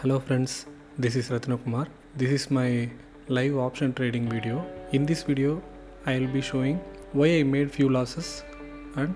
Hello friends, this is Ratna Kumar. This is my live option trading video. In this video, I will be showing why I made few losses and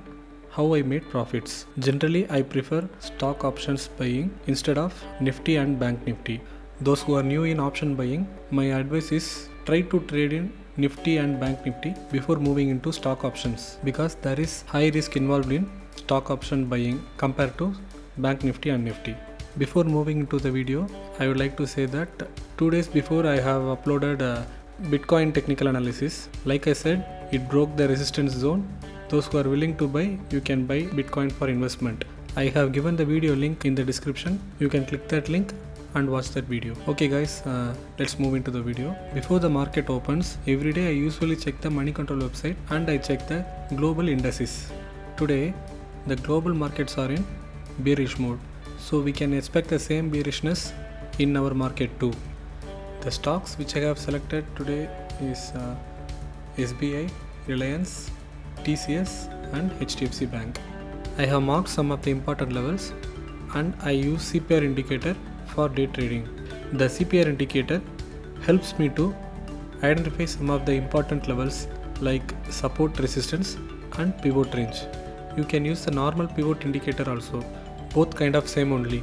how I made profits. Generally, I prefer stock options buying instead of Nifty and Bank Nifty. Those who are new in option buying, my advice is try to trade in Nifty and Bank Nifty before moving into stock options because there is high risk involved in stock option buying compared to Bank Nifty and Nifty. Before moving into the video, I would like to say that 2 days before I have uploaded a Bitcoin technical analysis. Like I said, it broke the resistance zone. Those who are willing to buy, you can buy Bitcoin for investment. I have given the video link in the description. You can click that link and watch that video. Okay guys, let's move into the video. Before the market opens, every day I usually check the Money Control website and I check the global indices. Today, the global markets are in bearish mode. So we can expect the same bearishness in our market too. The stocks which I have selected today is SBI, Reliance, TCS and HDFC Bank. I have marked some of the important levels and I use CPR indicator for day trading. The CPR indicator helps me to identify some of the important levels like support, resistance and pivot range. You can use the normal pivot indicator also. Both kind of same only.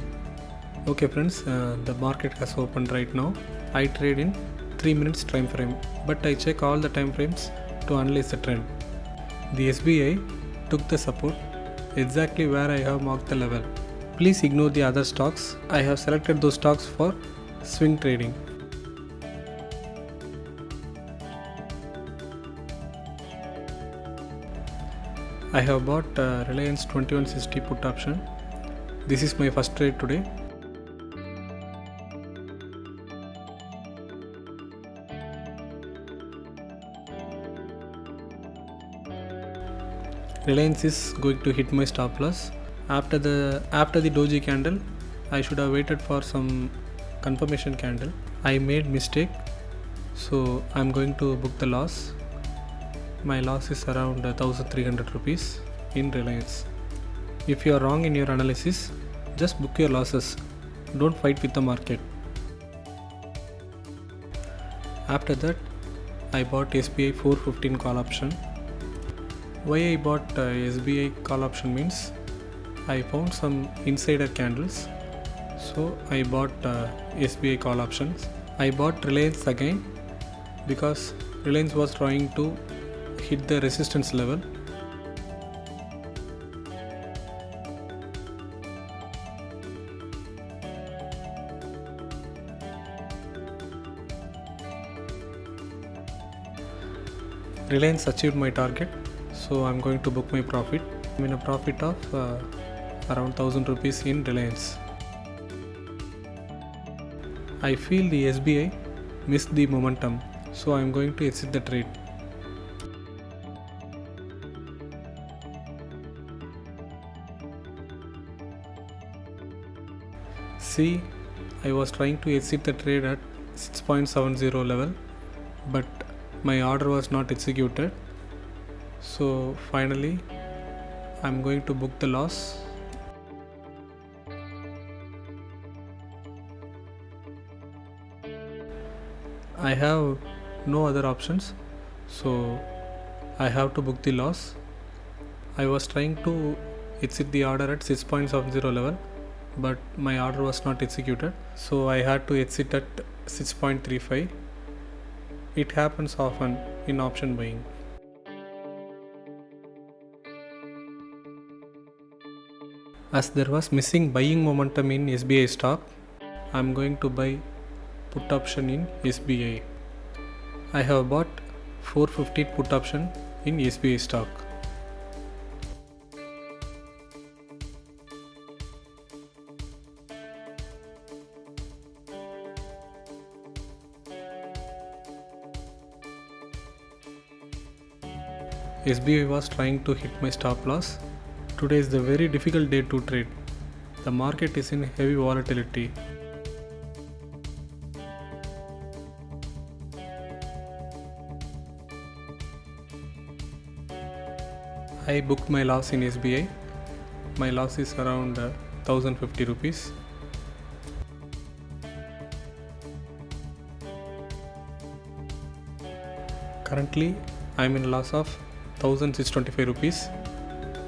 Okay friends, the market has opened right now. I trade in 3 minutes time frame, but I check all the time frames to analyze the trend. The SBI took the support exactly where I have marked the level. Please ignore the other stocks. I have selected those stocks for swing trading. I have bought Reliance 2160 put option. This is my first trade today. Reliance is going to hit my stop loss. After the doji candle, I should have waited for some confirmation candle. I made mistake, so I'm going to book the loss. My loss is around 1300 rupees in Reliance. If you are wrong in your analysis, just book your losses. Don't fight with the market. After that, I bought SBI 415 call option. Why I bought SBI call option means I found some insider candles, so I bought SBI call options. I bought Reliance again because Reliance was trying to hit the resistance level. Reliance achieved my target, so I'm going to book my profit. I'm in a profit of around 1000 rupees in Reliance. I feel the SBI missed the momentum, so I'm going to exit the trade. See, I was trying to exit the trade at 6.70 level, but my order was not executed. So finally, I'm going to book the loss. I have no other options, so I have to book the loss. I was trying to exit the order at 6.70 level, but my order was not executed, so I had to exit at 6.35. It happens often in option buying. As there was missing buying momentum in SBI stock, I am going to buy put option in SBI. I have bought 450 put option in SBI stock. SBI was trying to hit my stop loss. Today is the very difficult day to trade. The market is in heavy volatility. I booked my loss in SBI. My loss is around 1050 rupees. Currently I am in a loss of 1625 rupees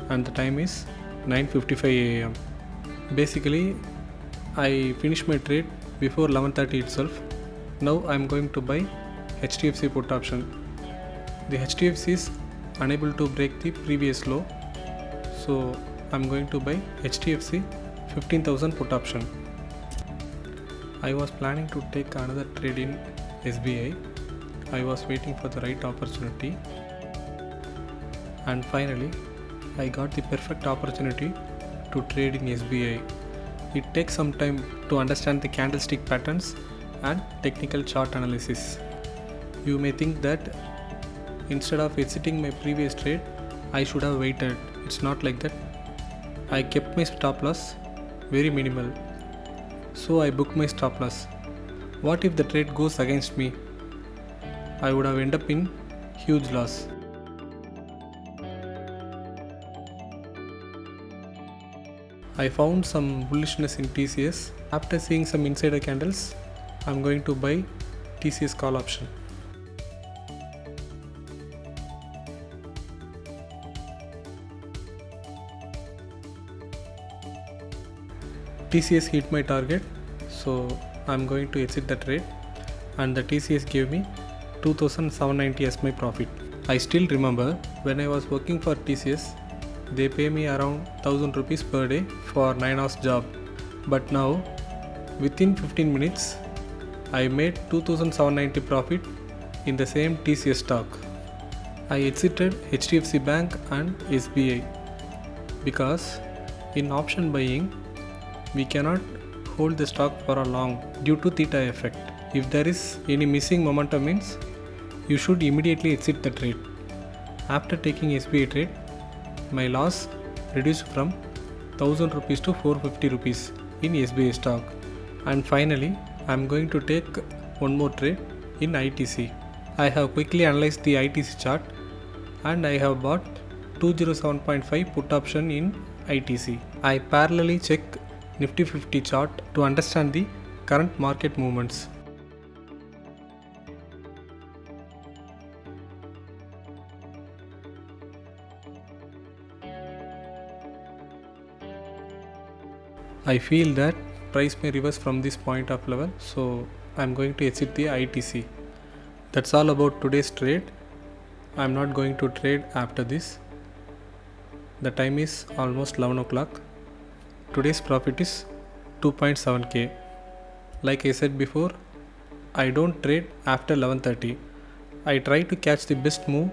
and the time is 9:55 am. Basically I finished my trade before 11:30 itself. Now I am going to buy HDFC put option. The HDFC is unable to break the previous low, so I am going to buy HDFC 15,000 put option. I was planning to take another trade in SBI. I was waiting for the right opportunity and finally I got the perfect opportunity to trade in SBI. It takes some time to understand the candlestick patterns and technical chart analysis. You may think that instead of exiting my previous trade, I should have waited. It's not like that. I kept my stop loss very minimal. So I booked my stop loss. What if the trade goes against me? I would have ended up in huge loss. I found some bullishness in TCS. After seeing some insider candles, I'm going to buy TCS call option. TCS hit my target, so I'm going to exit the trade, and the TCS gave me 2790 as my profit. I still remember when I was working for TCS, they pay me around 1000 rupees per day for 9 hours job. But now, within 15 minutes, I made 2790 profit in the same TCS stock. I exited HDFC Bank and SBI because in option buying, we cannot hold the stock for a long due to theta effect. If there is any missing momentum means you should immediately exit the trade. After taking SBI trade, my loss reduced from 1000 rupees to 450 rupees in SBI stock. And finally, I am going to take one more trade in ITC. I have quickly analyzed the ITC chart and I have bought 207.5 put option in ITC. I parallelly check Nifty 50 chart to understand the current market movements. I feel that price may reverse from this point of level, so I am going to exit the ITC. That's all about today's trade. I am not going to trade after this. The time is almost 11 o'clock. Today's profit is 2.7k. Like I said before, I don't trade after 11:30. I try to catch the best move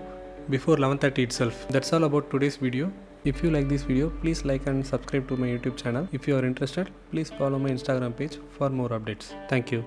before 11:30 itself. That's all about today's video. If you like this video, please like and subscribe to my YouTube channel. If you are interested, please follow my Instagram page for more updates. Thank you.